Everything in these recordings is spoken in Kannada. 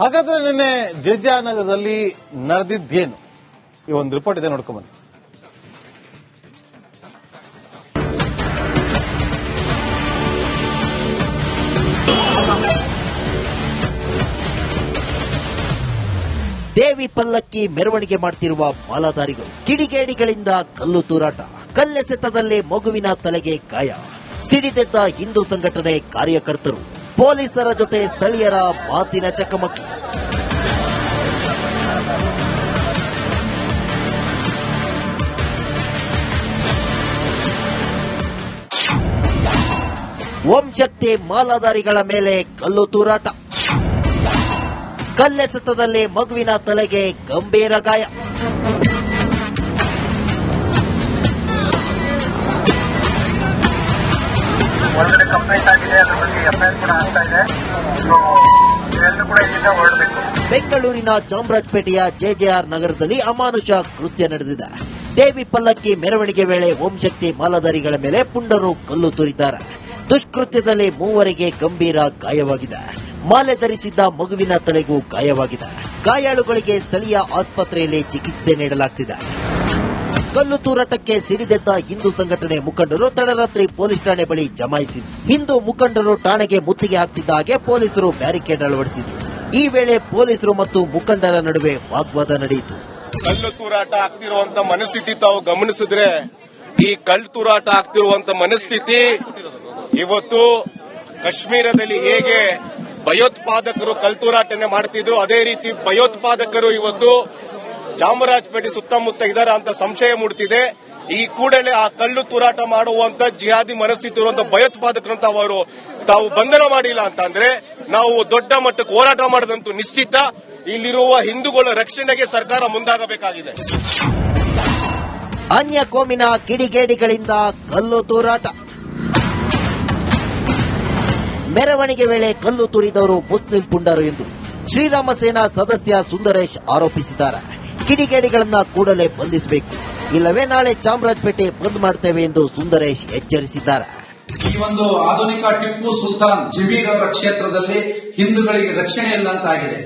ಹಾಗಾದ್ರೆ ನಿನ್ನೆ ಜೆಜೆಆರ್ ನಗರದಲ್ಲಿ ನಡೆದಿದ್ದೇನು? ಈ ಒಂದು ರಿಪೋರ್ಟ್ ಇದೆ, ನೋಡ್ಕೊಂಡ್ಬನ್ನಿ. ದೇವಿ ಪಲ್ಲಕ್ಕಿ ಮೆರವಣಿಗೆ ಮಾಡ್ತಿರುವ ಮಾಲಾಧಾರಿಗಳು, ಕಿಡಿಗೇಡಿಗಳಿಂದ ಕಲ್ಲು ತೂರಾಟ, ಕಲ್ಲೆಸೆತದಲ್ಲಿ ಮಗುವಿನ ತಲೆಗೆ ಗಾಯ, ಸಿಡಿದೆದ್ದ ಹಿಂದೂ ಸಂಘಟನೆ ಕಾರ್ಯಕರ್ತರು, ಪೊಲೀಸರ ಜೊತೆ ಸ್ಥಳೀಯರ ಮಾತಿನ ಚಕಮಕಿ. ಓಂ ಶಕ್ತಿ ಮಾಲಾಧಾರಿಗಳ ಮೇಲೆ ಕಲ್ಲು ತೂರಾಟ, ಕಲ್ಲೆಸೆತದಲ್ಲಿ ಮಗುವಿನ ತಲೆಗೆ ಗಂಭೀರ ಗಾಯ. ಒಳಗಡೆ ಕಂಪ್ಲೇಂಟ್ ಆಗಿದೆ, ಅದರ ಬಗ್ಗೆ ಎಫ್ಐಆರ್ ಕೂಡ ಆಗ್ತಾ ಇದೆ. ಎಲ್ಲರೂ ಕೂಡ ಇಲ್ಲಿಂದ ಹೊರಡಬೇಕು. ಬೆಂಗಳೂರಿನ ಚಾಮರಾಜಪೇಟೆಯ ಜೆಜೆಆರ್ ನಗರದಲ್ಲಿ ಅಮಾನುಷ ಕೃತ್ಯ ನಡೆದಿದೆ. ದೇವಿ ಪಲ್ಲಕ್ಕಿ ಮೆರವಣಿಗೆ ವೇಳೆ ಓಂ ಶಕ್ತಿ ಮಾಲಾಧಾರಿಗಳ ಮೇಲೆ ಪುಂಡರು ಕಲ್ಲು ತೂರಿದ್ದಾರೆ. ದುಷ್ಕೃತ್ಯದಲ್ಲಿ ಮೂವರಿಗೆ ಗಂಭೀರ ಗಾಯವಾಗಿದೆ. ಮಾಲೆ ಧರಿಸಿದ್ದ ಮಗುವಿನ ತಲೆಗೂ ಗಾಯವಾಗಿದೆ. ಗಾಯಾಳುಗಳಿಗೆ ಸ್ಥಳೀಯ ಆಸ್ಪತ್ರೆಯಲ್ಲಿ ಚಿಕಿತ್ಸೆ ನೀಡಲಾಗುತ್ತಿದೆ. ಕಲ್ಲು ತೂರಾಟಕ್ಕೆ ಸಿಡಿದೆದ್ದ ಹಿಂದೂ ಸಂಘಟನೆ ಮುಖಂಡರು ತಡರಾತ್ರಿ ಪೊಲೀಸ್ ಠಾಣೆ ಬಳಿ ಜಮಾಯಿಸಿದರು. ಹಿಂದೂ ಮುಖಂಡರು ಠಾಣೆಗೆ ಮುತ್ತಿಗೆ ಹಾಕ್ತಿದ್ದ ಹಾಗೆ ಪೊಲೀಸರು ಬ್ಯಾರಿಕೇಡ್ ಅಳವಡಿಸಿದರು. ಈ ವೇಳೆ ಪೊಲೀಸರು ಮತ್ತು ಮುಖಂಡರ ನಡುವೆ ವಾಗ್ವಾದ ನಡೆಯಿತು. ಕಲ್ಲು ತೂರಾಟ ಆಗ್ತಿರುವಂತ ಮನಸ್ಥಿತಿ ತಾವು ಗಮನಿಸಿದ್ರೆ, ಈ ಕಲ್ಲು ತೂರಾಟ ಆಗ್ತಿರುವಂತ ಮನಸ್ಥಿತಿ ಇವತ್ತು ಕಾಶ್ಮೀರದಲ್ಲಿ ಹೇಗೆ ಭಯೋತ್ಪಾದಕರು ಕಲ್ತೂರಾಟನೆ ಮಾಡ್ತಿದ್ರು, ಅದೇ ರೀತಿ ಭಯೋತ್ಪಾದಕರು ಇವತ್ತು ಚಾಮರಾಜಪೇಟೆ ಸುತ್ತಮುತ್ತ ಇದಾರ ಅಂತ ಸಂಶಯ ಮೂಡುತ್ತಿದೆ. ಈ ಕೂಡಲೇ ಆ ಕಲ್ಲು ತೂರಾಟ ಮಾಡುವಂತ ಜಿಹಾದಿ ಮನಸ್ಥಿತಿ ಇರುವಂತ ಭಯೋತ್ಪಾದಕರಂತ ಅವರು ತಾವು ಬಂಧನ ಮಾಡಿಲ್ಲ ಅಂತಂದ್ರೆ ನಾವು ದೊಡ್ಡ ಮಟ್ಟಕ್ಕೆ ಹೋರಾಟ ಮಾಡದಂತೂ ನಿಶ್ಚಿತ. ಇಲ್ಲಿರುವ ಹಿಂದೂಗಳ ರಕ್ಷಣೆಗೆ ಸರ್ಕಾರ ಮುಂದಾಗಬೇಕಾಗಿದೆ. ಅನ್ಯ ಕೋಮಿನ ಕಿಡಿಗೇಡಿಗಳಿಂದ ಕಲ್ಲು ತೂರಾಟ. ಮೆರವಣಿಗೆ ವೇಳೆ ಕಲ್ಲು ತೂರಿದವರು ಮುಸ್ಲಿಂ ಪುಂಡರು ಎಂದು ಶ್ರೀರಾಮ ಸೇನಾ ಸದಸ್ಯ ಸುಂದರೇಶ್ ಆರೋಪಿಸಿದ್ದಾರೆ. ಕಿಡಿಗೇಡಿಗಳನ್ನ ಕೂಡಲೇ ಬಂಧಿಸಬೇಕು, ಇಲ್ಲವೇ ನಾಳೆ ಚಾಮರಾಜಪೇಟೆ ಬಂದ್ ಮಾಡುತ್ತೇವೆ ಎಂದು ಸುಂದರೇಶ್ ಎಚ್ಚರಿಸಿದ್ದಾರೆ. ಈ ಒಂದು ಆಧುನಿಕ ಟಿಪ್ಪು ಸುಲ್ತಾನ್ ಜಮೀರ್ ಅವರ ಕ್ಷೇತ್ರದಲ್ಲಿ ಹಿಂದೂಗಳಿಗೆ ರಕ್ಷಣೆ ಇಲ್ಲಂತಾಗಿದೆ.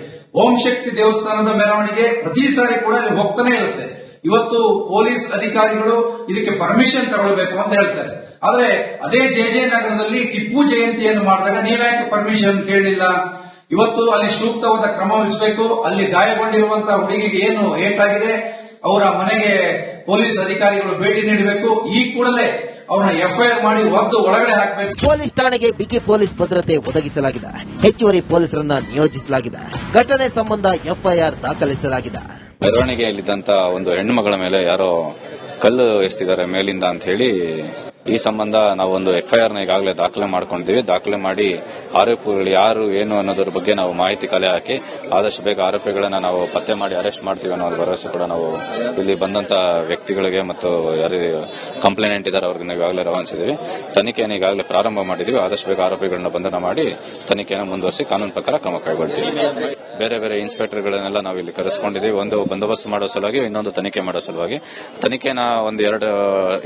ಓಂ ಶಕ್ತಿ ದೇವಸ್ಥಾನದ ಮೆರವಣಿಗೆ ಪ್ರತಿ ಸಾರಿ ಕೂಡ ಇಲ್ಲಿ ಹೋಗ್ತಾನೆ ಇರುತ್ತೆ. ಇವತ್ತು ಪೊಲೀಸ್ ಅಧಿಕಾರಿಗಳು ಇದಕ್ಕೆ ಪರ್ಮಿಷನ್ ತಗೊಳ್ಬೇಕು ಅಂತ ಹೇಳ್ತಾರೆ. ಆದ್ರೆ ಅದೇ ಜೆಜೆ ನಗರದಲ್ಲಿ ಟಿಪ್ಪು ಜಯಂತಿಯನ್ನು ಮಾಡಿದಾಗ ನೀವ್ಯಾಕೆ ಪರ್ಮಿಷನ್ ಕೇಳಲಿಲ್ಲ? ಇವತ್ತು ಅಲ್ಲಿ ಸೂಕ್ತವಾದ ಕ್ರಮ ವಹಿಸಬೇಕು. ಅಲ್ಲಿ ಗಾಯಗೊಂಡಿರುವಂತಹ ಹುಡುಗಿಗೆ ಏನು ಏಟಾಗಿದೆ ಅವರ ಮನೆಗೆ ಪೊಲೀಸ್ ಅಧಿಕಾರಿಗಳು ಭೇಟಿ ನೀಡಬೇಕು. ಈ ಕೂಡಲೇ ಅವರನ್ನ ಎಫ್ಐಆರ್ ಮಾಡಿ ಒದ್ದು ಒಳಗಡೆ ಹಾಕಬೇಕು. ಪೊಲೀಸ್ ಠಾಣೆಗೆ ಬಿಗಿ ಪೊಲೀಸ್ ಭದ್ರತೆ ಒದಗಿಸಲಾಗಿದೆ. ಹೆಚ್ಚುವರಿ ಪೊಲೀಸರನ್ನ ನಿಯೋಜಿಸಲಾಗಿದೆ. ಘಟನೆ ಸಂಬಂಧ ಎಫ್ಐಆರ್ ದಾಖಲಿಸಲಾಗಿದೆ. ಮೆರವಣಿಗೆಯಲ್ಲಿದ್ದಂತ ಒಂದು ಹೆಣ್ಣು ಮಗಳ ಮೇಲೆ ಯಾರೋ ಕಲ್ಲು ಎಸ್ತಿದ್ದಾರೆ ಮೇಲಿಂದ ಅಂತ ಹೇಳಿ ಈ ಸಂಬಂಧ ನಾವು ಒಂದು ಎಫ್ಐಆರ್ ನ ಈಗಾಗಲೇ ದಾಖಲೆ ಮಾಡ್ಕೊಂಡಿದ್ದೀವಿ. ದಾಖಲೆ ಮಾಡಿ ಆರೋಪಿಗಳು ಯಾರು ಏನು ಅನ್ನೋದ್ರ ಬಗ್ಗೆ ನಾವು ಮಾಹಿತಿ ಕಲೆ ಹಾಕಿ ಆದಷ್ಟು ಬೇಗ ಆರೋಪಿಗಳನ್ನ ನಾವು ಪತ್ತೆ ಮಾಡಿ ಅರೆಸ್ಟ್ ಮಾಡ್ತೀವಿ ಅನ್ನೋ ಭರವಸೆ ಕೂಡ ನಾವು ಇಲ್ಲಿ ಬಂದಂತ ವ್ಯಕ್ತಿಗಳಿಗೆ ಮತ್ತು ಯಾರು ಕಂಪ್ಲೇನೆಂಟ್ ಇದ್ದಾರೆ ಅವ್ರಿಗೆ ಈಗಾಗಲೇ ರವಾನಿಸಿದ್ದೀವಿ. ತನಿಖೆಯನ್ನು ಈಗಾಗಲೇ ಪ್ರಾರಂಭ ಮಾಡಿದ್ದೀವಿ. ಆದಷ್ಟು ಬೇಗ ಆರೋಪಿಗಳನ್ನ ಬಂಧನ ಮಾಡಿ ತನಿಖೆಯನ್ನು ಮುಂದುವರಿಸಿ ಕಾನೂನು ಪ್ರಕಾರ ಕ್ರಮ ಕೈಗೊಳ್ತೀವಿ. ಬೇರೆ ಬೇರೆ ಇನ್ಸ್ಪೆಕ್ಟರ್ಗಳನ್ನೆಲ್ಲ ನಾವು ಇಲ್ಲಿ ಕರೆಸ್ಕೊಂಡಿದ್ದೀವಿ. ಒಂದು ಬಂದೋಬಸ್ತ್ ಮಾಡೋ ಸಲುವಾಗಿ, ಇನ್ನೊಂದು ತನಿಖೆ ಮಾಡೋ ಸಲುವಾಗಿ. ತನಿಖೆನ ಒಂದೆರಡು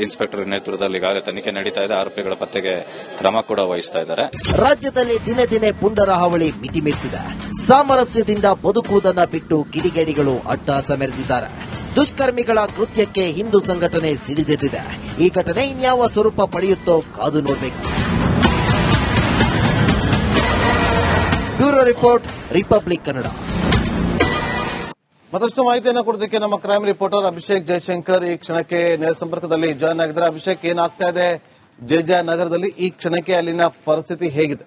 ಇನ್ಸ್ಪೆಕ್ಟರ್ ನೇತೃತ್ವದಲ್ಲಿ ಈಗಾಗಲೇ ತನಿಖೆ ನಡೀತಾ ಇದೆ. ಆರೋಪಿಗಳ ಪತ್ತೆಗೆ ಕ್ರಮ ಕೂಡ ವಹಿಸ್ತಾ ಇದ್ದಾರೆ. ರಾಜ್ಯದಲ್ಲಿ ದಿನೇ ದಿನೇ ಪುಂಡರ ಹಾವಳಿ ಮಿತಿ ಮೀರ್ತಿದೆ. ಸಾಮರಸ್ಯದಿಂದ ಬದುಕುವುದನ್ನ ಬಿಟ್ಟು ಕಿಡಿಗೇಡಿಗಳು ಅಟ್ಟಹಾಸ ಮೆರೆದಿದ್ದಾರೆ. ದುಷ್ಕರ್ಮಿಗಳ ಕೃತ್ಯಕ್ಕೆ ಹಿಂದೂ ಸಂಘಟನೆ ಸಿಡಿದೆದ್ದಿದೆ. ಈ ಘಟನೆ ಇನ್ಯಾವ ಸ್ವರೂಪ ಪಡೆಯುತ್ತೋ ಕಾದು ನೋಡಬೇಕು. Bureau report, republic Kannada. ಮತ್ತಷ್ಟು ಮಾಹಿತಿಯನ್ನು ಕೊಡೋದಕ್ಕೆ ನಮ್ಮ ಕ್ರೈಮ್ ರಿಪೋರ್ಟರ್ ಅಭಿಷೇಕ್ ಜಯಶಂಕರ್ ಈ ಕ್ಷಣಕ್ಕೆ ನೇರ ಸಂಪರ್ಕದಲ್ಲಿ ಜಾಯ್ನ್ ಆಗಿದ್ದಾರೆ. ಅಭಿಷೇಕ್, ಏನಾಗ್ತಾ ಇದೆ ಜೆಜೆಆರ್ ನಗರದಲ್ಲಿ ಈ ಕ್ಷಣಕ್ಕೆ? ಅಲ್ಲಿನ ಪರಿಸ್ಥಿತಿ ಹೇಗಿದೆ?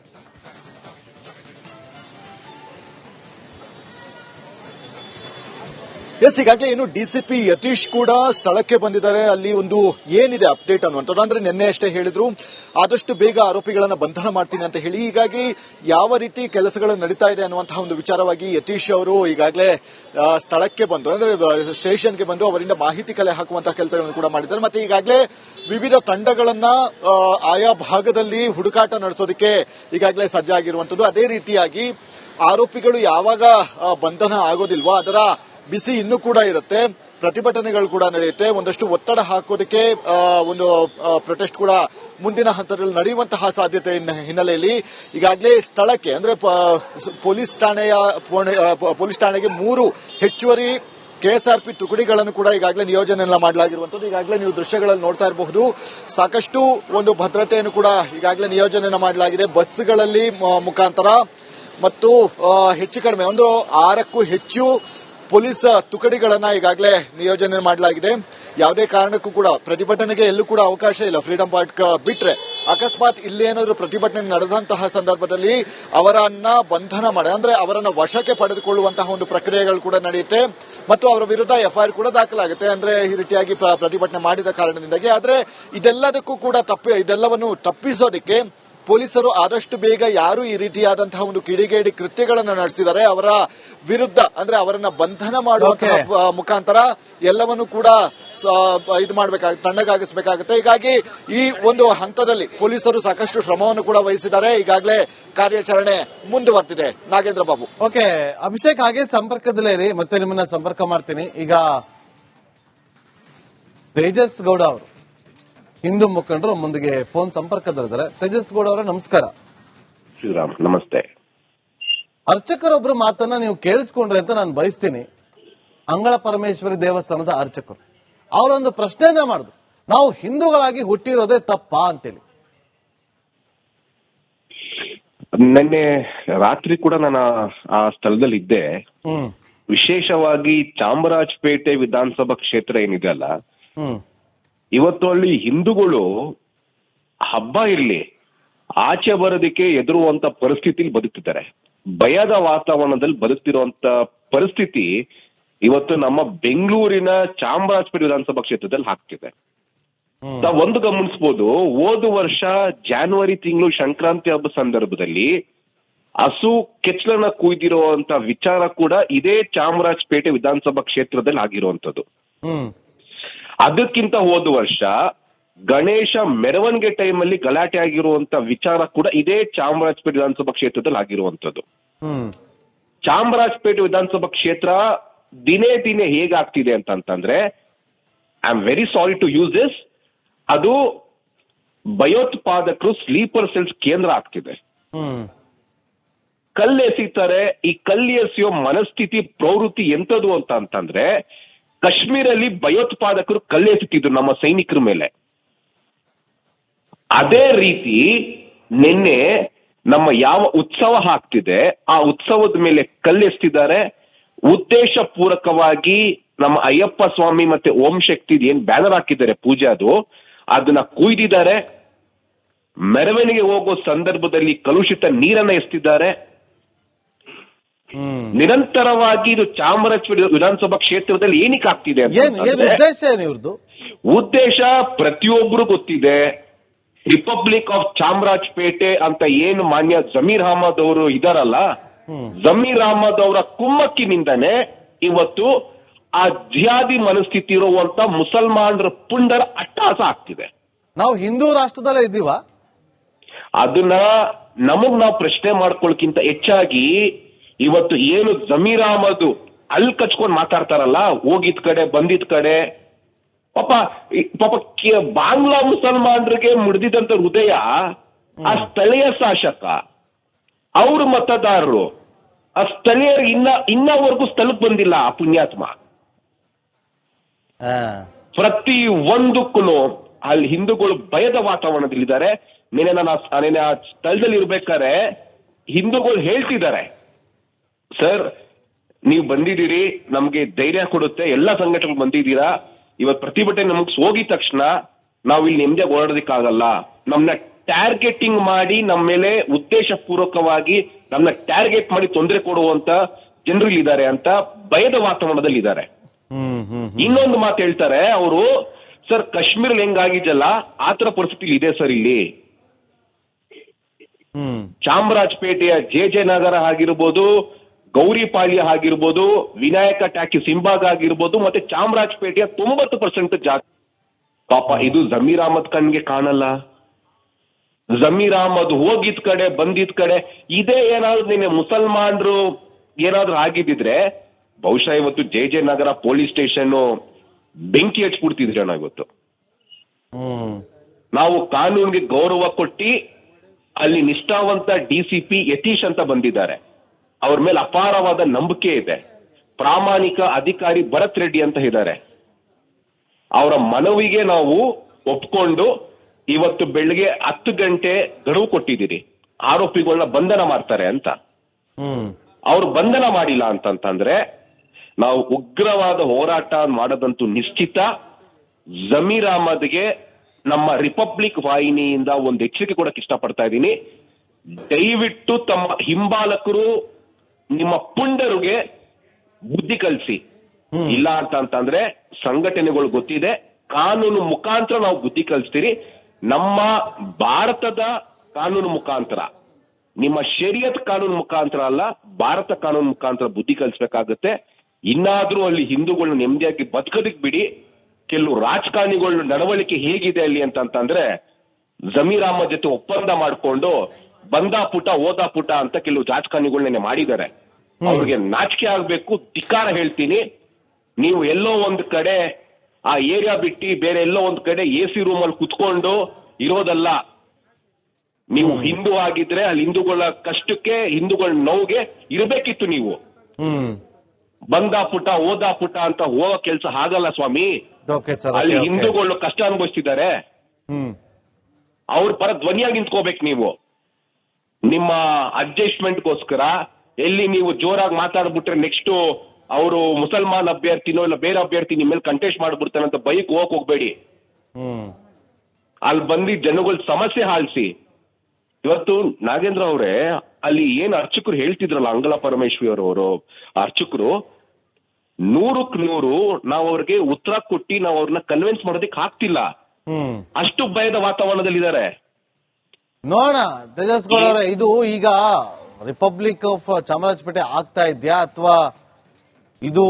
ಎಸ್, ಈಗಾಗಲೇ ಏನು ಡಿಸಿಪಿ ಯತೀಶ್ ಕೂಡ ಸ್ಥಳಕ್ಕೆ ಬಂದಿದ್ದಾರೆ. ಅಲ್ಲಿ ಒಂದು ಏನಿದೆ ಅಪ್ಡೇಟ್ ಅನ್ನುವಂಥದ್ದು, ಅಂದ್ರೆ ನಿನ್ನೆ ಅಷ್ಟೇ ಹೇಳಿದ್ರು ಆದಷ್ಟು ಬೇಗ ಆರೋಪಿಗಳನ್ನ ಬಂಧನ ಮಾಡ್ತೀನಿ ಅಂತ ಹೇಳಿ. ಹೀಗಾಗಿ ಯಾವ ರೀತಿ ಕೆಲಸಗಳು ನಡೀತಾ ಇದೆ ಅನ್ನುವಂತಹ ಒಂದು ವಿಚಾರವಾಗಿ ಯತೀಶ್ ಅವರು ಈಗಾಗಲೇ ಸ್ಥಳಕ್ಕೆ ಬಂದು, ಅಂದ್ರೆ ಸ್ಟೇಷನ್ಗೆ ಬಂದು ಅವರಿಂದ ಮಾಹಿತಿ ಕಲೆ ಹಾಕುವಂತಹ ಕೆಲಸಗಳನ್ನು ಕೂಡ ಮಾಡಿದ್ದಾರೆ. ಮತ್ತೆ ಈಗಾಗಲೇ ವಿವಿಧ ತಂಡಗಳನ್ನ ಆಯಾ ಭಾಗದಲ್ಲಿ ಹುಡುಕಾಟ ನಡೆಸೋದಕ್ಕೆ ಈಗಾಗಲೇ ಸಜ್ಜಾಗಿರುವಂತದ್ದು. ಅದೇ ರೀತಿಯಾಗಿ ಆರೋಪಿಗಳು ಯಾವಾಗ ಬಂಧನ ಆಗೋದಿಲ್ವೋ ಅದರ ಬಿಸಿ ಇನ್ನೂ ಕೂಡ ಇರುತ್ತೆ. ಪ್ರತಿಭಟನೆಗಳು ಕೂಡ ನಡೆಯುತ್ತೆ. ಒಂದಷ್ಟು ಒತ್ತಡ ಹಾಕೋದಕ್ಕೆ ಒಂದು ಪ್ರೊಟೆಸ್ಟ್ ಕೂಡ ಮುಂದಿನ ಹಂತದಲ್ಲಿ ನಡೆಯುವಂತಹ ಸಾಧ್ಯತೆ ಹಿನ್ನೆಲೆಯಲ್ಲಿ ಈಗಾಗಲೇ ಸ್ಥಳಕ್ಕೆ ಅಂದ್ರೆ ಪೊಲೀಸ್ ಠಾಣೆಗೆ 3 ಹೆಚ್ಚುವರಿ ಕೆಎಸ್ಆರ್ಪಿ ತುಕಡಿಗಳನ್ನು ಕೂಡ ಈಗಾಗಲೇ ನಿಯೋಜನೆಯನ್ನ ಮಾಡಲಾಗಿರುವಂತದ್ದು. ಈಗಾಗಲೇ ನೀವು ದೃಶ್ಯಗಳಲ್ಲಿ ನೋಡ್ತಾ ಇರಬಹುದು, ಸಾಕಷ್ಟು ಒಂದು ಭದ್ರತೆಯನ್ನು ಕೂಡ ಈಗಾಗಲೇ ನಿಯೋಜನೆಯನ್ನ ಮಾಡಲಾಗಿದೆ. ಬಸ್ಗಳಲ್ಲಿ ಮುಖಾಂತರ ಮತ್ತು ಹೆಚ್ಚು ಕಡಿಮೆ 6ಕ್ಕೂ ಹೆಚ್ಚು ಪೊಲೀಸ್ ತುಕಡಿಗಳನ್ನ ಈಗಾಗಲೇ ನಿಯೋಜನೆ ಮಾಡಲಾಗಿದೆ. ಯಾವುದೇ ಕಾರಣಕ್ಕೂ ಕೂಡ ಪ್ರತಿಭಟನೆಗೆ ಎಲ್ಲೂ ಕೂಡ ಅವಕಾಶ ಇಲ್ಲ. ಫ್ರೀಡಂ ಪಾರ್ಕ್ ಬಿಟ್ರೆ ಅಕಸ್ಮಾತ್ ಇಲ್ಲಿ ಏನಾದರೂ ಪ್ರತಿಭಟನೆ ನಡೆದಂತಹ ಸಂದರ್ಭದಲ್ಲಿ ಅವರನ್ನ ಬಂಧನ ಮಾಡಿ ಅಂದ್ರೆ ಅವರನ್ನ ವಶಕ್ಕೆ ಪಡೆದುಕೊಳ್ಳುವಂತಹ ಒಂದು ಪ್ರಕ್ರಿಯೆಗಳು ಕೂಡ ನಡೆಯುತ್ತೆ ಮತ್ತು ಅವರ ವಿರುದ್ಧ ಎಫ್ಐಆರ್ ಕೂಡ ದಾಖಲಾಗುತ್ತೆ. ಅಂದ್ರೆ ಈ ರೀತಿಯಾಗಿ ಪ್ರತಿಭಟನೆ ಮಾಡಿದ ಕಾರಣದಿಂದಾಗಿ. ಆದ್ರೆ ಇದೆಲ್ಲವನ್ನು ತಪ್ಪಿಸೋದಕ್ಕೆ ಪೊಲೀಸರು ಆದಷ್ಟು ಬೇಗ ಯಾರು ಈ ರೀತಿಯಾದಂತಹ ಒಂದು ಕಿಡಿಗೇಡಿ ಕೃತ್ಯಗಳನ್ನು ನಡೆಸಿದ್ದಾರೆ ಅವರ ವಿರುದ್ಧ ಅಂದ್ರೆ ಅವರನ್ನ ಬಂಧನ ಮಾಡುವಂತಹ ಮುಖಾಂತರ ಎಲ್ಲವನ್ನು ಕೂಡ ತಣ್ಣಗಾಗಿಸಬೇಕಾಗುತ್ತೆ. ಹೀಗಾಗಿ ಈ ಒಂದು ಹಂತದಲ್ಲಿ ಪೊಲೀಸರು ಸಾಕಷ್ಟು ಶ್ರಮವನ್ನು ಕೂಡ ವಹಿಸಿದ್ದಾರೆ. ಈಗಾಗಲೇ ಕಾರ್ಯಾಚರಣೆ ಮುಂದುವರೆದಿದೆ. ನಾಗೇಂದ್ರ ಬಾಬು. ಓಕೆ ಅಭಿಷೇಕ್, ಹಾಗೆ ಸಂಪರ್ಕದಲ್ಲೇ ಇರಿ, ಮತ್ತೆ ನಿಮ್ಮನ್ನ ಸಂಪರ್ಕ ಮಾಡ್ತೀನಿ. ಈಗ ತೇಜಸ್ ಗೌಡ ಅವರು ಹಿಂದೂ ಮುಖಂಡರು ಮುಂದಿಗೆ ಫೋನ್ ಸಂಪರ್ಕದಲ್ಲಿದ್ದಾರೆ. ತೇಜಸ್ ಗೌಡ ಅವರೇ ನಮಸ್ಕಾರ. ಶ್ರೀರಾಮ್ ನಮಸ್ತೆ. ಅರ್ಚಕರೊಬ್ಬರ ಮಾತನ್ನ ನೀವು ಕೇಳಿಸ್ಕೊಂಡ್ರೆ ಅಂತ ನಾನು ಬಯಸ್ತೀನಿ. ಅಂಗಳ ಪರಮೇಶ್ವರಿ ದೇವಸ್ಥಾನದ ಅರ್ಚಕರು ಅವರೊಂದು ಪ್ರಶ್ನೆಯನ್ನ ಮಾಡಿದ್ರು, ನಾವು ಹಿಂದೂಗಳಾಗಿ ಹುಟ್ಟಿರೋದೇ ತಪ್ಪಾ ಅಂತೇಳಿ. ನಿನ್ನೆ ರಾತ್ರಿ ಕೂಡ ನಾನು ಆ ಸ್ಥಳದಲ್ಲಿ ಇದ್ದೆ. ವಿಶೇಷವಾಗಿ ಚಾಮರಾಜಪೇಟೆ ವಿಧಾನಸಭಾ ಕ್ಷೇತ್ರ ಏನಿದೆ ಅಲ್ಲ, ಇವತ್ತು ಅಲ್ಲಿ ಹಿಂದೂಗಳು ಹಬ್ಬ ಇರ್ಲಿ ಆಚೆ ಬರೋದಕ್ಕೆ ಎದುರುವಂತ ಪರಿಸ್ಥಿತಿಲಿ ಬದುಕ್ತಿದ್ದಾರೆ. ಭಯದ ವಾತಾವರಣದಲ್ಲಿ ಬದುಕ್ತಿರುವಂತ ಪರಿಸ್ಥಿತಿ ಇವತ್ತು ನಮ್ಮ ಬೆಂಗಳೂರಿನ ಚಾಮರಾಜಪೇಟೆ ವಿಧಾನಸಭಾ ಕ್ಷೇತ್ರದಲ್ಲಿ ಆಗ್ತಿದೆ. ನಾವೊಂದು ಗಮನಿಸಬಹುದು, ಹೋದ ವರ್ಷ ಜಾನ್ವರಿ ತಿಂಗಳು ಸಂಕ್ರಾಂತಿ ಹಬ್ಬ ಸಂದರ್ಭದಲ್ಲಿ ಹಸು ಕೆಚ್ಚಲನ್ನ ಕುಯ್ದಿರುವಂತ ವಿಚಾರ ಕೂಡ ಇದೇ ಚಾಮರಾಜಪೇಟೆ ವಿಧಾನಸಭಾ ಕ್ಷೇತ್ರದಲ್ಲಿ ಆಗಿರುವಂತದ್ದು. ಅದಕ್ಕಿಂತ ಹೋದ ವರ್ಷ ಗಣೇಶ ಮೆರವಣಿಗೆ ಟೈಮಲ್ಲಿ ಗಲಾಟೆ ಆಗಿರುವಂತ ವಿಚಾರ ಕೂಡ ಇದೇ ಚಾಮರಾಜಪೇಟೆ ವಿಧಾನಸಭಾ ಕ್ಷೇತ್ರದಲ್ಲಿ ಆಗಿರುವಂತದ್ದು. ಚಾಮರಾಜಪೇಟೆ ವಿಧಾನಸಭಾ ಕ್ಷೇತ್ರ ದಿನೇ ದಿನೇ ಹೇಗಾಗ್ತಿದೆ ಅಂತಂದ್ರೆ, I am very sorry to use this, ಅದು ಭಯೋತ್ಪಾದಕರು ಸ್ಲೀಪರ್ ಸೆಲ್ಸ್ ಕೇಂದ್ರ ಆಗ್ತಿದೆ. ಕಲ್ಲೆಸೀತಾರೆ. ಈ ಕಲ್ಲೆಸೆಯೋ ಮನಸ್ಥಿತಿ ಪ್ರವೃತ್ತಿ ಎಂತದು ಅಂತಂದ್ರೆ, ಕಾಶ್ಮೀರಲ್ಲಿ ಭಯೋತ್ಪಾದಕರು ಕಲ್ಲೆಸೆತಿದ್ರು ನಮ್ಮ ಸೈನಿಕರ ಮೇಲೆ. ಅದೇ ರೀತಿ ನಿನ್ನೆ ನಮ್ಮ ಯಾವ ಉತ್ಸವ ಆಗ್ತಿದೆ ಆ ಉತ್ಸವದ ಮೇಲೆ ಕಲ್ಲೆಸ್ತಿದ್ದಾರೆ. ಉದ್ದೇಶ ಪೂರ್ವಕವಾಗಿ ನಮ್ಮ ಅಯ್ಯಪ್ಪ ಸ್ವಾಮಿ ಮತ್ತೆ ಓಂ ಶಕ್ತಿ ಏನ್ ಬ್ಯಾನರ್ ಹಾಕಿದ್ದಾರೆ ಪೂಜೆ ಅದನ್ನ ಕುಯ್ದಿದ್ದಾರೆ. ಮೆರವಣಿಗೆ ಹೋಗೋ ಸಂದರ್ಭದಲ್ಲಿ ಕಲುಷಿತ ನೀರನ್ನ ಎಸ್ತಿದ್ದಾರೆ. ನಿರಂತರವಾಗಿ ಇದು ಚಾಮರಾಜಪೇಟೆ ವಿಧಾನಸಭಾ ಕ್ಷೇತ್ರದಲ್ಲಿ ಏನಕ್ಕೆ ಆಗ್ತಿದೆ ಅಂತ ಉದ್ದೇಶ ಪ್ರತಿಯೊಬ್ರು ಗೊತ್ತಿದೆ. ರಿಪಬ್ಲಿಕ್ ಆಫ್ ಚಾಮರಾಜಪೇಟೆ ಅಂತ ಏನು ಮಾನ್ಯ ಜಮೀರ್ ಅಹಮದ್ ಅವರು ಇದಾರಲ್ಲ, ಜಮೀರ್ ಅಹಮದ್ ಅವರ ಕುಮ್ಮಕ್ಕಿನಿಂದನೇ ಇವತ್ತು ಆ ಜಿಹಾದಿ ಮನಸ್ಥಿತಿ ಇರುವಂತ ಮುಸಲ್ಮಾನರ ಪುಂಡರ ಅಟ್ಟಹಾಸ ಆಗ್ತಿದೆ. ನಾವು ಹಿಂದೂ ರಾಷ್ಟ್ರದಲ್ಲೇ ಇದ್ದೀವ? ಅದನ್ನ ನಾವು ಪ್ರಶ್ನೆ ಮಾಡ್ಕೊಳ್ಳಕ್ಕಿಂತ ಹೆಚ್ಚಾಗಿ ಇವತ್ತು ಏನು ಜಮೀರ್ ಅಹಮದ್ ಅಲ್ಲಿ ಕಚ್ಕೊಂಡು ಮಾತಾಡ್ತಾರಲ್ಲ, ಹೋಗಿದ್ ಕಡೆ ಬಂದಿದ್ ಕಡೆ, ಪಾಪ ಬಾಂಗ್ಲಾ ಮುಸಲ್ಮಾನರಿಗೆ ಮುಡಿದಿದ್ದಂತ ಹೃದಯ ಆ ಸ್ಥಳೀಯ ಶಾಸಕ, ಅವ್ರ ಮತದಾರರು, ಆ ಸ್ಥಳೀಯರಿಗೆ ಇನ್ನವರೆಗೂ ಸ್ಥಳಕ್ಕೆ ಬಂದಿಲ್ಲ ಆ ಪುಣ್ಯಾತ್ಮ. ಪ್ರತಿ ಒಂದಕ್ಕೂ ಅಲ್ಲಿ ಹಿಂದೂಗಳು ಭಯದ ವಾತಾವರಣದಲ್ಲಿದ್ದಾರೆ. ನೆನೆ ಆ ಸ್ಥಳದಲ್ಲಿ ಇರ್ಬೇಕಾದ್ರೆ ಹಿಂದೂಗಳು ಹೇಳ್ತಿದ್ದಾರೆ, ಸರ್ ನೀವು ಬಂದಿದ್ದೀರಿ, ನಮ್ಗೆ ಧೈರ್ಯ ಕೊಡುತ್ತೆ, ಎಲ್ಲಾ ಸಂಘಟನೆಗಳು ಬಂದಿದ್ದೀರಾ, ಇವತ್ತು ಪ್ರತಿಭಟನೆ ನಮಗ್ ಹೋಗಿದ ತಕ್ಷಣ ನಾವು ಇಲ್ಲಿ ನೆಮ್ಮದಿಯಾಗಿ ಓಡಾಡೋದಕ್ಕಾಗಲ್ಲ, ನಮ್ನ ಟಾರ್ಗೆಟಿಂಗ್ ಮಾಡಿ ನಮ್ಮ ಮೇಲೆ ಉದ್ದೇಶ ಪೂರ್ವಕವಾಗಿ ನಮ್ನ ಟಾರ್ಗೆಟ್ ಮಾಡಿ ತೊಂದರೆ ಕೊಡುವಂತ ಜನರು ಇಲ್ಲಿದ್ದಾರೆ ಅಂತ ಭಯದ ವಾತಾವರಣದಲ್ಲಿ ಇದ್ದಾರೆ. ಇನ್ನೊಂದು ಮಾತು ಹೇಳ್ತಾರೆ ಅವರು, ಸರ್ ಕಾಶ್ಮೀರಲ್ಲಿ ಹೆಂಗಾಗಿದ್ದಲ್ಲ ಆತರ ಪರಿಸ್ಥಿತಿ ಇದೆ ಸರ್ ಇಲ್ಲಿ. ಚಾಮರಾಜಪೇಟೆಯ ಜೆ ನಗರ ಆಗಿರ್ಬೋದು, ಗೌರಿಪಾಳ್ಯ ಆಗಿರ್ಬೋದು, ವಿನಾಯಕ ಟಾಕೀಸ್ ಹಿಂಭಾಗ ಆಗಿರ್ಬೋದು, ಮತ್ತೆ ಚಾಮರಾಜಪೇಟೆಯ 90% ಜಾಗ. ಪಾಪ ಇದು ಜಮೀರ್ ಅಹಮದ್ ಕಣ್ಗೆ ಕಾಣಲ್ಲ. ಜಮೀರ್ ಅಹಮದ್ ಹೋಗಿದ್ ಕಡೆ ಬಂದಿದ್ ಕಡೆ ಇದೇ ಏನಾದ್ರು ನಿನ್ನೆ ಮುಸಲ್ಮಾನರು ಏನಾದ್ರು ಆಗಿದ್ದಿದ್ರೆ ಬಹುಶಃ ಇವತ್ತು ಜೆ ನಗರ ಪೊಲೀಸ್ ಸ್ಟೇಷನ್ ಬೆಂಕಿ ಹಚ್ಬಿಡ್ತಿದ್ರಿ ನಾವು ಇವತ್ತು. ಹ್ಮ್ ನಾವು ಕಾನೂನಿಗೆ ಗೌರವ ಕೊಟ್ಟು ಅಲ್ಲಿ ನಿಷ್ಠಾವಂತ ಡಿಸಿಪಿ ಯತೀಶ್ ಅಂತ ಬಂದಿದ್ದಾರೆ. ಅವ್ರ ಮೇಲೆ ಅಪಾರವಾದ ನಂಬಿಕೆ ಇದೆ. ಪ್ರಾಮಾಣಿಕ ಅಧಿಕಾರಿ ಭರತ್ ರೆಡ್ಡಿ ಅಂತ ಇದ್ದಾರೆ. ಅವರ ಮನವಿಗೆ ನಾವು ಒಪ್ಕೊಂಡು ಇವತ್ತು ಬೆಳಿಗ್ಗೆ 10 ಗಂಟೆ ಗಡುವು ಕೊಟ್ಟಿದ್ದೀರಿ, ಆರೋಪಿಗಳನ್ನ ಬಂಧನ ಮಾಡ್ತಾರೆ ಅಂತ. ಅವ್ರು ಬಂಧನ ಮಾಡಿಲ್ಲ ಅಂತಂದ್ರೆ ನಾವು ಉಗ್ರವಾದ ಹೋರಾಟ ಮಾಡೋದಂತೂ ನಿಶ್ಚಿತ. ಜಮೀರ್ ಅಹಮದ್ಗೆ ನಮ್ಮ ರಿಪಬ್ಲಿಕ್ ವಾಹಿನಿಯಿಂದ ಒಂದು ಎಚ್ಚರಿಕೆ ಕೊಡಕ್ಕೆ ಇಷ್ಟಪಡ್ತಾ ಇದ್ದೀನಿ. ದಯವಿಟ್ಟು ತಮ್ಮ ಹಿಂಬಾಲಕರು ನಿಮ್ಮ ಪುಂಡರಿಗೆ ಬುದ್ಧಿ ಕಲಿಸಿ. ಇಲ್ಲ ಅಂತಂದ್ರೆ ಸಂಘಟನೆಗಳು ಗೊತ್ತಿದೆ, ಕಾನೂನು ಮುಖಾಂತರ ನಾವು ಬುದ್ಧಿ ಕಲಿಸ್ತೀರಿ. ನಮ್ಮ ಭಾರತದ ಕಾನೂನು ಮುಖಾಂತರ, ನಿಮ್ಮ ಶರಿಯತ್ ಕಾನೂನು ಮುಖಾಂತರ ಅಲ್ಲ, ಭಾರತ ಕಾನೂನು ಮುಖಾಂತರ ಬುದ್ಧಿ ಕಲಿಸ್ಬೇಕಾಗತ್ತೆ. ಇನ್ನಾದ್ರೂ ಅಲ್ಲಿ ಹಿಂದೂಗಳನ್ನ ನೆಮ್ಮದಿಯಾಗಿ ಬದುಕೋದಕ್ ಬಿಡಿ. ಕೆಲವು ರಾಜಕಾರಣಿಗಳ ನಡವಳಿಕೆ ಹೇಗಿದೆ ಅಲ್ಲಿ ಅಂತಂದ್ರೆ ಜಮೀರ್ ಅಹಮದ್ ಜೊತೆ ಒಪ್ಪಂದ ಮಾಡಿಕೊಂಡು ಬಂದ ಪುಟ ಓದಾ ಪುಟ ಅಂತ ಕೆಲವು ರಾಜಕಾರಣಿಗಳನ್ನೇ ಮಾಡಿದ್ದಾರೆ. ಅವ್ರಿಗೆ ನಾಚಿಕೆ ಆಗ್ಬೇಕು, ಧಿಕ್ಕಾರ ಹೇಳ್ತೀನಿ. ನೀವು ಎಲ್ಲೋ ಒಂದ್ ಕಡೆ ಆ ಏರಿಯಾ ಬಿಟ್ಟು ಬೇರೆ ಎಲ್ಲೋ ಒಂದ್ ಕಡೆ AC ರೂಮ್ ಅಲ್ಲಿ ಕುತ್ಕೊಂಡು ಇರೋದಲ್ಲ. ನೀವು ಹಿಂದೂ ಆಗಿದ್ರೆ ಅಲ್ಲಿ ಹಿಂದೂಗಳ ಕಷ್ಟಕ್ಕೆ, ಹಿಂದೂಗಳ ನೋವಿಗೆ ಇರಬೇಕಿತ್ತು. ನೀವು ಬಂದ ಪುಟ ಓದಾ ಪುಟ ಅಂತ ಹೋಗೋ ಕೆಲಸ ಆಗಲ್ಲ ಸ್ವಾಮಿ. ಅಲ್ಲಿ ಹಿಂದೂಗಳು ಕಷ್ಟ ಅನುಭವಿಸ್ತಿದ್ದಾರೆ. ಅವ್ರ ಪರ ಧ್ವನಿಯಾಗಿ ನಿಂತ್ಕೋಬೇಕು ನೀವು. ನಿಮ್ಮ ಅಡ್ಜಸ್ಟ್ಮೆಂಟ್ಗೋಸ್ಕರ ಎಲ್ಲಿ ನೀವು ಜೋರಾಗಿ ಮಾತಾಡ್ಬಿಟ್ರೆ ನೆಕ್ಸ್ಟ್ ಅವರು ಮುಸಲ್ಮಾನ್ ಅಭ್ಯರ್ಥಿನೋ ಇಲ್ಲ ಬೇರೆ ಅಭ್ಯರ್ಥಿ ನಿಮ್ಮ ಮೇಲೆ ಕಂಟೆಸ್ಟ್ ಮಾಡ್ಬಿಡ್ತಾನೆ ಅಂತ ಬೈಕ್ ಹೋಗ್ಬೇಡಿ. ಅಲ್ಲಿ ಬಂದು ಜನಗಳ ಸಮಸ್ಯೆ ಆಲಿಸಿ. ಇವತ್ತು ನಾಗೇಂದ್ರ ಅವರೇ, ಅಲ್ಲಿ ಏನ್ ಅರ್ಚಕರು ಹೇಳ್ತಿದ್ರಲ್ಲ, ಅಂಗಲ ಪರಮೇಶ್ವರಿ ಅವರು ಅರ್ಚಕರು 100ಕ್ಕೆ 100 ನಾವು ಅವ್ರಿಗೆ ಉತ್ತರ ಕೊಟ್ಟು ನಾವು ಅವ್ರನ್ನ ಕನ್ವಿನ್ಸ್ ಮಾಡೋದಕ್ಕೆ ಆಗ್ತಿಲ್ಲ. ಅಷ್ಟು ಭಯದ ವಾತಾವರಣದಲ್ಲಿದ್ದಾರೆ. ನೋಡೋಣ ತೇಜಸ್ ಗೌಡ ಅವರೇ, ಇದು ಈಗ ರಿಪಬ್ಲಿಕ್ ಆಫ್ ಚಾಮರಾಜಪೇಟೆ ಆಗ್ತಾ ಇದೆಯಾ ಅಥವಾ ಇದು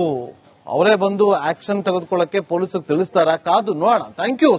ಅವರೇ ಬಂದು ಆಕ್ಷನ್ ತೆಗೆದುಕೊಳ್ಳಕ್ಕೆ ಪೊಲೀಸರು ತಿಳಿಸ್ತಾರ? ಕಾದು ನೋಡೋಣ. Thank you.